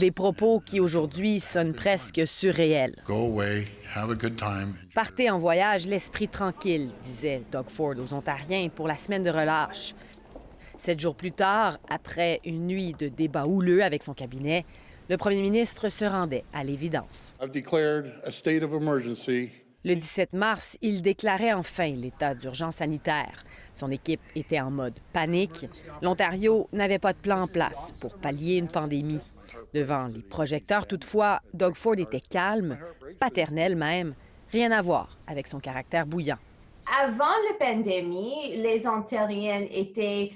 Des propos qui aujourd'hui sonnent presque surréels. Partez en voyage, l'esprit tranquille, disait Doug Ford aux Ontariens pour la semaine de relâche. 7 jours plus tard, après une nuit de débats houleux avec son cabinet, le premier ministre se rendait à l'évidence. Le 17 mars, il déclarait enfin l'état d'urgence sanitaire. Son équipe était en mode panique. L'Ontario n'avait pas de plan en place pour pallier une pandémie. Devant les projecteurs, toutefois, Doug Ford était calme, paternel même, rien à voir avec son caractère bouillant. Avant la pandémie, les Ontariens étaient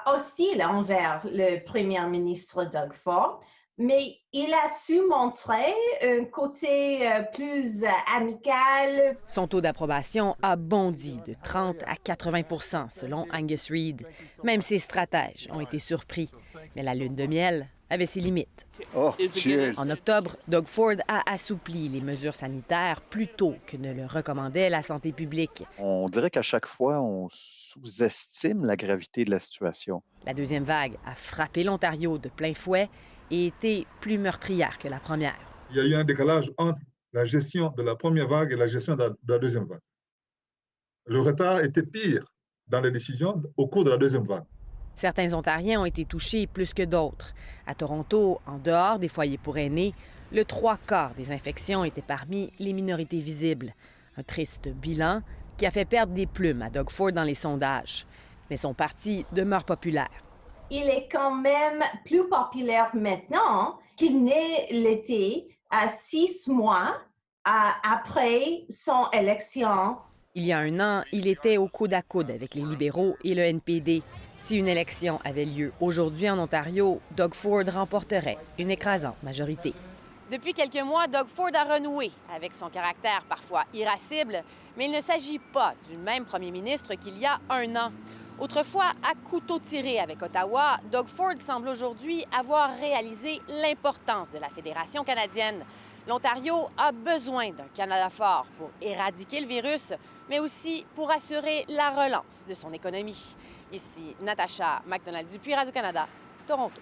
hostiles envers le premier ministre Doug Ford. Mais il a su montrer un côté plus amical. Son taux d'approbation a bondi de 30 à 80 selon Angus Reid. Même ses stratèges ont été surpris. Mais la lune de miel avait ses limites. Oh, cheers. En octobre, Doug Ford a assoupli les mesures sanitaires plus tôt que ne le recommandait la santé publique. On dirait qu'à chaque fois, on sous-estime la gravité de la situation. La deuxième vague a frappé l'Ontario de plein fouet et été plus meurtrière que la première. Il y a eu un décalage entre la gestion de la première vague et la gestion de la deuxième vague. Le retard était pire dans les décisions au cours de la deuxième vague. Certains Ontariens ont été touchés plus que d'autres. À Toronto, en dehors des foyers pour aînés, le 3/4 des infections étaient parmi les minorités visibles. Un triste bilan qui a fait perdre des plumes à Doug Ford dans les sondages. Mais son parti demeure populaire. Il est quand même plus populaire maintenant qu'il n'est l'été à 6 mois après son élection. Il y a un an, il était au coude à coude avec les libéraux et le NPD. Si une élection avait lieu aujourd'hui en Ontario, Doug Ford remporterait une écrasante majorité. Depuis quelques mois, Doug Ford a renoué avec son caractère parfois irascible, mais il ne s'agit pas du même premier ministre qu'il y a un an. Autrefois à couteau tiré avec Ottawa, Doug Ford semble aujourd'hui avoir réalisé l'importance de la Fédération canadienne. L'Ontario a besoin d'un Canada fort pour éradiquer le virus, mais aussi pour assurer la relance de son économie. Ici Natacha McDonald-Dupuis, Radio-Canada, Toronto.